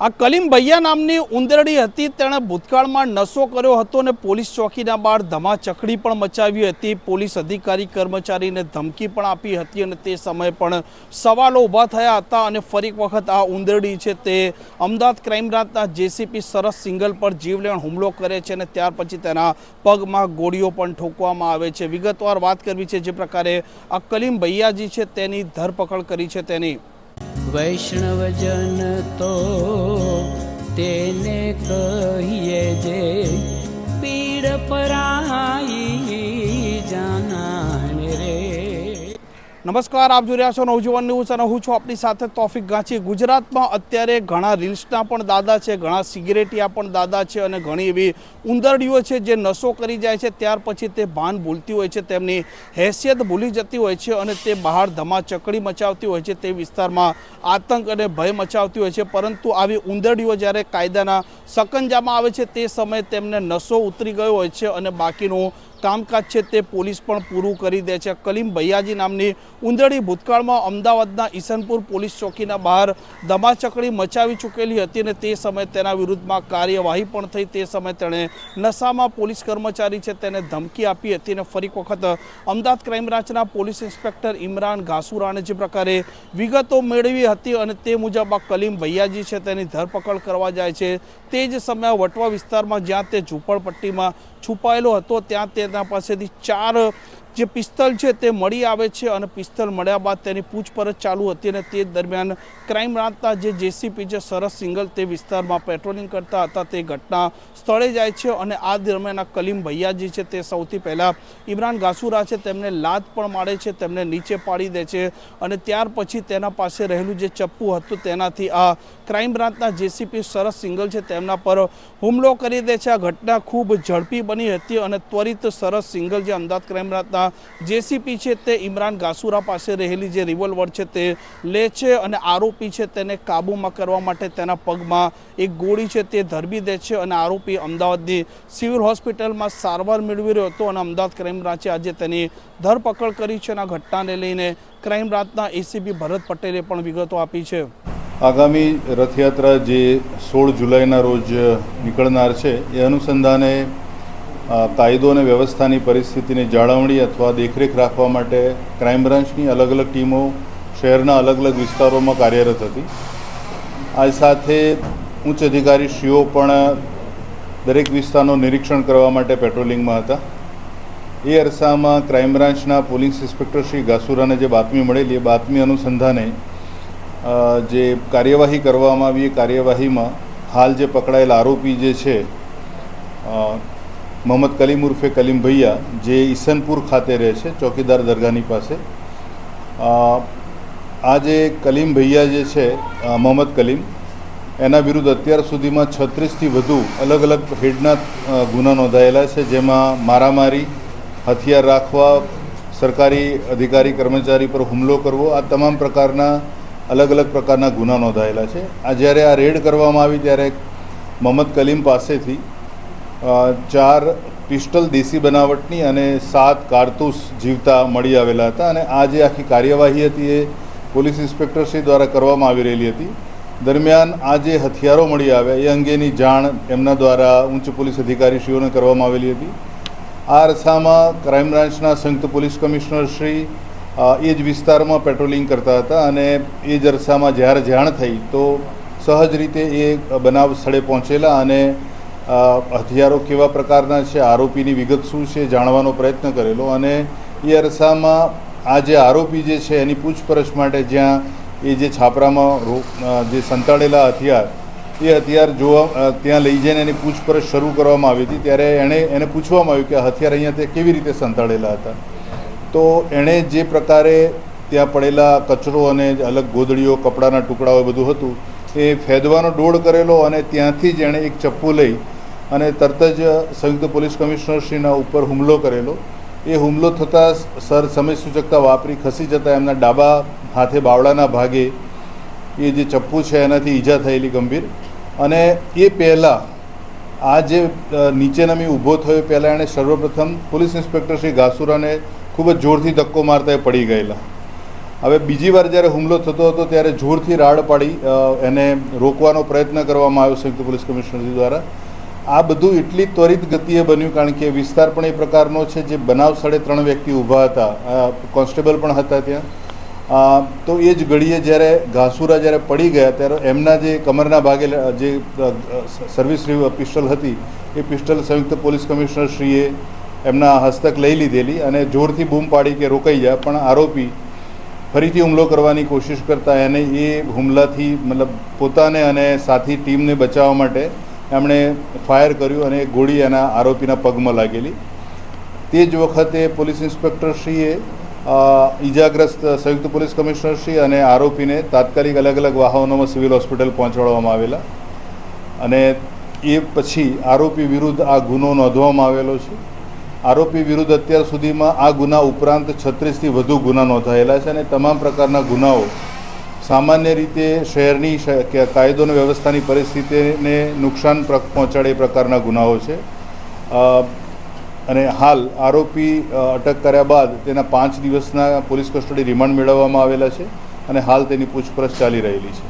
આ કલીમ ભૈયા નામની ઉંદરડી હતી, તેણે ભૂતકાળમાં નશો કર્યો હતો અને પોલીસ ચોકીના બહાર ધમાચકડી પણ મચાવી હતી। પોલીસ અધિકારી કર્મચારીને ધમકી પણ આપી હતી અને તે સમયે પણ સવાલો ઊભા થયા હતા। અને ફરી એક વખત આ ઉંદરડી છે તે અમદાવાદ ક્રાઇમ બ્રાન્ચના જેસીપી શરદ સિંઘલ પર જીવલેણ હુમલો કરે છે અને ત્યાર પછી તેના પગમાં ગોળીઓ પણ ઠોકવામાં આવે છે। વિગતવાર વાત કરવી છે જે પ્રકારે આ કલીમ ભૈયાજી છે તેની ધરપકડ કરી છે તેની। વૈષ્ણવજન તો તેને કહીએ જે પીડ પરાઈ જાનાને રે। નમસ્કાર, આપ જોઈ રહ્યા છો નવજીવન ન્યૂઝ અને હું છું આપની સાથે તોફિક ગાંચી। ગુજરાતમાં અત્યારે ઘણા રીલ્સના પણ દાદા છે, ઘણા સિગરેટિયા પણ દાદા છે અને ઘણી એવી ઉંદરડીઓ છે જે નશો કરી જાય છે, ત્યાર પછી તે ભાન ભૂલતી હોય છે, તેમની હેસિયત ભૂલી જતી હોય છે અને તે બહાર ધમાચકડી મચાવતી હોય છે, તે વિસ્તારમાં આતંક અને ભય મચાવતી હોય છે। પરંતુ આવી ઉંદરડીઓ જ્યારે કાયદાના સકંજામાં આવે છે તે સમયે તેમને નશો ઉતરી ગયો હોય છે અને બાકીનું કામકાજ છે તે પોલીસ પણ પૂરું કરી દે છે। કલીમ ભૈયાજી નામની ઉંદરડી ભૂતકાળમાં અમદાવાદના ઈસનપુર પોલીસ ચોકીના બહાર ધમાચકડી મચાવી ચૂકેલી હતી અને તે સમયે તેના વિરુદ્ધમાં કાર્યવાહી પણ થઈ। તે સમયે તેણે નશામાં પોલીસ કર્મચારી છે તેને ધમકી આપી હતી અને ફરી વખત અમદાવાદ ક્રાઇમ બ્રાન્ચના પોલીસ ઇન્સ્પેક્ટર ઇમરાન ઘાસુરાને જે પ્રકારે વિગતો મેળવી હતી અને તે મુજબ આ કલીમ ભૈયાજી છે તેની ધરપકડ કરવા જાય છે। તે જ સમયે વટવા વિસ્તારમાં જ્યાં તે ઝૂંપડપટ્ટીમાં છુપાયેલો હતો ત્યાં તેના પાસેથી 4 જે પિસ્તલ છે તે મળી આવે છે અને પિસ્તલ મળ્યા બાદ તેની પૂછપરછ ચાલુ હતી અને તે દરમિયાન ક્રાઇમ બ્રાન્ચના જે જેસીપી છે શરદ સિંઘલ તે વિસ્તારમાં પેટ્રોલિંગ કરતા હતા, તે ઘટના સ્થળે જાય છે અને આ દરમિયાન આ કલીમ ભૈયાજી છે તે સૌથી પહેલાં ઇમરાન ઘાસુરા છે તેમને લાત પણ મારે છે, તેમને નીચે પાડી દે છે અને ત્યાર પછી તેના પાસે રહેલું જે ચપ્પુ હતું તેનાથી આ ક્રાઇમ બ્રાન્ચના જેસીપી શરદ સિંઘલ છે તેમના પર હુમલો કરી દે છે। આ ઘટના ખૂબ ઝડપી બની હતી અને ત્વરિત શરદ સિંઘલ જે અમદાવાદ ક્રાઇમ બ્રાન્ચના જેસીપી છે તે ઇમરાન ઘાસુરા પાસે રહેલી જે રિવોલ્વર છે તે લે છે અને આરોપી છે તેને કાબૂમાં કરવા માટે તેના પગમાં એક ગોળી છે તે ધરબી દે છે અને આરોપી અમદાવાદની સિવિલ હોસ્પિટલમાં સારવાર મેળવી રહ્યો હતો અને અમદાવાદ ક્રાઇમ બ્રાન્ચે આજે તેની ધરપકડ કરી છે અને આ ઘટનાને લઈને ક્રાઇમ બ્રાન્ચના એસીપી ભરત પટેલે પણ વિગતો આપી છે। આગામી રથયાત્રા જે 16 જુલાઈના રોજ નીકળનાર છે એ અનુસંધાને કાયદો અને વ્યવસ્થાની પરિસ્થિતિની જાળવણી અથવા દેખરેખ રાખવા માટે ક્રાઇમ બ્રાન્ચની અલગ અલગ ટીમો શહેરના અલગ અલગ વિસ્તારોમાં કાર્યરત હતી। આ સાથે ઉચ્ચ અધિકારીશ્રીઓ પણ દરેક વિસ્તારનું નિરીક્ષણ કરવા માટે પેટ્રોલિંગમાં હતા। એ અરસામાં ક્રાઇમ બ્રાન્ચના પોલીસ ઇન્સ્પેક્ટર શ્રી ઘાસુરાને જે બાતમી મળેલી એ બાતમી અનુસંધાને જે કાર્યવાહી કરવામાં આવી એ કાર્યવાહીમાં હાલ જે પકડાયેલા આરોપી જે છે મોહમ્મદ કલીમ ઉર્ફે કલીમ ભૈયા જે ઈસનપુર ખાતે રહે છે ચોકીદાર દરગાહની પાસે, આ જે કલીમ ભૈયા જે છે મોહમ્મદ કલીમ એના વિરુદ્ધ અત્યાર સુધીમાં 36થી વધુ અલગ અલગ હેડના ગુના નોંધાયેલા છે, જેમાં મારામારી, હથિયાર રાખવા, સરકારી અધિકારી કર્મચારી પર હુમલો કરવો, આ તમામ પ્રકારના અલગ અલગ પ્રકારના ગુના નોંધાયેલા છે। આ જ્યારે આ રેડ કરવામાં આવી ત્યારે મોહમ્મદ કલીમ પાસેથી 4 પિસ્ટલ દેશી બનાવટની અને 7 કારતૂસ જીવતા મળી આવેલા હતા અને આ જે આખી કાર્યવાહી હતી એ પોલીસ ઇન્સ્પેક્ટરશ્રી દ્વારા કરવામાં આવી રહેલી હતી। દરમિયાન આ જે હથિયારો મળી આવ્યા એ અંગેની જાણ એમના દ્વારા ઉચ્ચ પોલીસ અધિકારીશ્રીઓને કરવામાં આવેલી હતી। આ અરસામાં ક્રાઇમ બ્રાન્ચના સંયુક્ત પોલીસ કમિશનર શ્રી એ જ વિસ્તારમાં પેટ્રોલિંગ કરતા હતા અને એ જ અરસામાં જ્યારે જાણ થઈ તો સહજ રીતે એ બનાવ સ્થળે પહોંચેલા અને હથિયારો કેવા પ્રકારના છે, આરોપીની વિગત શું છે જાણવાનો પ્રયત્ન કરેલો અને એ અરસામાં આ જે આરોપી જે છે એની પૂછપરછ માટે જ્યાં એ જે છાપરામાં જે સંતાડેલા હથિયાર એ હથિયાર જોવા ત્યાં લઈ જઈને એની પૂછપરછ શરૂ કરવામાં આવી હતી ત્યારે એને પૂછવામાં આવ્યું કે હથિયાર અહીંયા તે કેવી રીતે સંતાડેલા હતા। તો એણે જે પ્રકારે ત્યાં પડેલા કચરો અને અલગ ગોદડીઓ, કપડાના ટુકડાઓ બધું હતું એ ફેદવાનો ડોળ કરેલો અને ત્યાંથી જ એણે એક ચપ્પુ લઈ અને તરત જ સંયુક્ત પોલીસ કમિશનરશ્રીના ઉપર હુમલો કરેલો। એ હુમલો થતાં સર સમય સૂચકતા વાપરી ખસી જતાં એમના ડાબા હાથે બાવળાના ભાગે એ જે ચપ્પુ છે એનાથી ઈજા થયેલી ગંભીર અને એ પહેલાં આ જે નીચે નમી ઊભો થયો પહેલાં એણે સર્વપ્રથમ પોલીસ ઇન્સ્પેક્ટર શ્રી ઘાસુરાને ખૂબ જ જોરથી ધક્કો મારતા એ પડી ગયેલા હવે બીજી વાર જ્યારે હુમલો થતો હતો ત્યારે જોરથી રાડ પાડી એને રોકવાનો પ્રયત્ન કરવામાં આવ્યો સંયુક્ત પોલીસ કમિશનરજી દ્વારા. આ બધું એટલી ત્વરિત ગતિએ બન્યું કારણ કે વિસ્તાર પણ એ પ્રકારનો છે જે બનાવ સ્થળે 3 વ્યક્તિ ઊભા હતા, કોન્સ્ટેબલ પણ હતા ત્યાં. તો એ જ ઘડીએ જ્યારે ઘાસુરા જ્યારે પડી ગયા ત્યારે એમના જે કમરના ભાગે જે સર્વિસ પિસ્ટલ હતી એ પિસ્ટલ સંયુક્ત પોલીસ કમિશનરશ્રીએ એમના હસ્તક લઈ લીધેલી અને જોરથી બૂમ પાડી કે રોકાઈ જાય, પણ આરોપી ફરીથી હુમલો કરવાની કોશિશ કરતા એને એ હુમલાથી મતલબ પોતાને અને સાથી ટીમને બચાવવા માટે એમણે ફાયર કર્યું અને ગોળી એના આરોપીના પગમાં લાગેલી. તે જ વખતે પોલીસ ઇન્સ્પેક્ટરશ્રીએ ઈજાગ્રસ્ત સંયુક્ત પોલીસ કમિશનરશ્રી અને આરોપીને તાત્કાલિક અલગ અલગ વાહનોમાં સિવિલ હોસ્પિટલ પહોંચાડવામાં આવેલા અને એ પછી આરોપી વિરુદ્ધ આ ગુનો નોંધવામાં આવેલો છે. આરોપી વિરુદ્ધ અત્યાર સુધીમાં આ ગુના ઉપરાંત 36થી વધુ ગુના નોંધાયેલા છે અને તમામ પ્રકારના ગુનાઓ સામાન્ય રીતે શહેરની કાયદો અને વ્યવસ્થાની પરિસ્થિતિને નુકસાન પહોંચાડે એ પ્રકારના ગુનાઓ છે. અને હાલ આરોપી અટક કર્યા બાદ તેના 5 દિવસના પોલીસ કસ્ટડી રિમાન્ડ મેળવવામાં આવેલા છે અને હાલ તેની પૂછપરછ ચાલી રહેલી છે.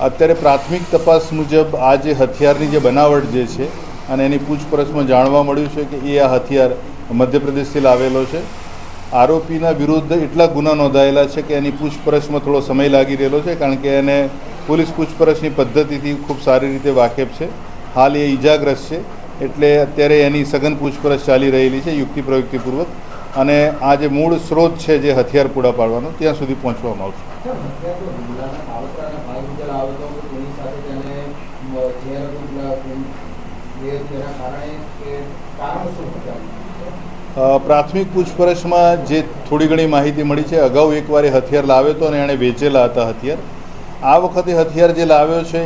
અત્યારે પ્રાથમિક તપાસ મુજબ આ જે હથિયારની જે બનાવટ જે છે અને એની પૂછપરછમાં જાણવા મળ્યું છે કે એ આ હથિયાર મધ્યપ્રદેશથી લાવેલો છે. આરોપીના વિરુદ્ધ એટલા ગુના નોંધાયેલા છે કે એની પૂછપરછમાં થોડો સમય લાગી રહેલો છે કારણ કે એને પોલીસ પૂછપરછની પદ્ધતિથી ખૂબ સારી રીતે વાકેફ છે. હાલ એ ઈજાગ્રસ્ત છે એટલે અત્યારે એની સઘન પૂછપરછ ચાલી રહેલી છે યુક્તિ પ્રયુક્તિપૂર્વક અને આ જે મૂળ સ્ત્રોત છે જે હથિયાર પૂરા પાડવાનો ત્યાં સુધી પહોંચવામાં આવશે. પ્રાથમિક પૂછપરછમાં જે થોડી ઘણી માહિતી મળી છે, અગાઉ એકવાર એ હથિયાર લાવ્યો હતો અને એણે વેચેલા હતા હથિયાર. આ વખતે હથિયાર જે લાવ્યો છે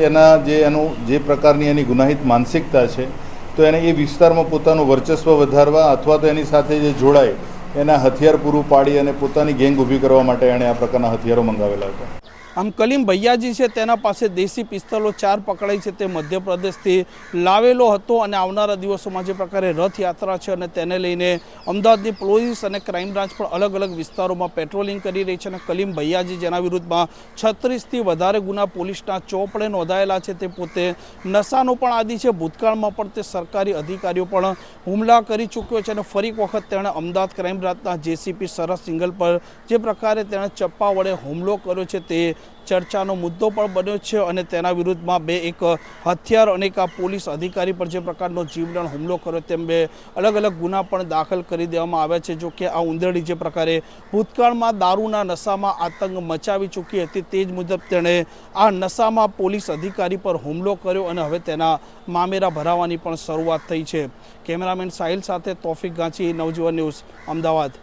એનું જે પ્રકારની એની ગુનાહિત માનસિકતા છે તો એને એ વિસ્તારમાં પોતાનું વર્ચસ્વ વધારવા અથવા તો એની સાથે જે જોડાય એના હથિયાર પૂરું પાડી અને પોતાની ગેંગ ઊભી કરવા માટે એણે આ પ્રકારના હથિયારો મંગાવેલા હતા. આમ કલીમ ભૈયાજી છે તેના પાસે દેશી પિસ્તલો 4 પકડાઈ છે, તે મધ્યપ્રદેશથી લાવેલો હતો અને આવનારા દિવસોમાં જે પ્રકારે રથયાત્રા છે અને તેને લઈને અમદાવાદની પોલીસ અને ક્રાઇમ બ્રાન્ચ પણ અલગ અલગ વિસ્તારોમાં પેટ્રોલિંગ કરી રહી છે અને કલીમ ભૈયાજી જેના વિરુદ્ધમાં 36થી વધારે ગુના પોલીસના ચોપડે નોંધાયેલા છે, તે પોતે નશાનો પણ આદી છે. ભૂતકાળમાં પણ તે સરકારી અધિકારીઓ પણ હુમલા કરી ચૂક્યો છે અને ફરી એક વખત તેણે અમદાવાદ ક્રાઇમ બ્રાન્ચના જેસીપી સરસ સિંગલ પર જે પ્રકારે તેણે ચપ્પા વડે હુમલો કર્યો છે તે ચર્ચાનો મુદ્દો પણ બન્યો છે અને તેના વિરુદ્ધમાં એક હથિયાર અને એક પોલીસ અધિકારી પર જે પ્રકારનો જીવલેણ હુમલો કર્યો તેમ 2 અલગ અલગ ગુના પણ દાખલ કરી દેવામાં આવ્યા છે. જો કે આ ઉંદરડી જે પ્રકારે ભૂતકાળમાં દારૂના નશામાં આતંક મચાવી ચૂકી હતી તે જ મુજબ તેણે આ નશામાં પોલીસ અધિકારી પર હુમલો કર્યો અને હવે તેના મામેરા ભરાવાની પણ શરૂઆત થઈ છે. કેમેરામેન સાહિલ સાથે તોફિક ગાંચી, નવજીવન ન્યૂઝ, અમદાવાદ.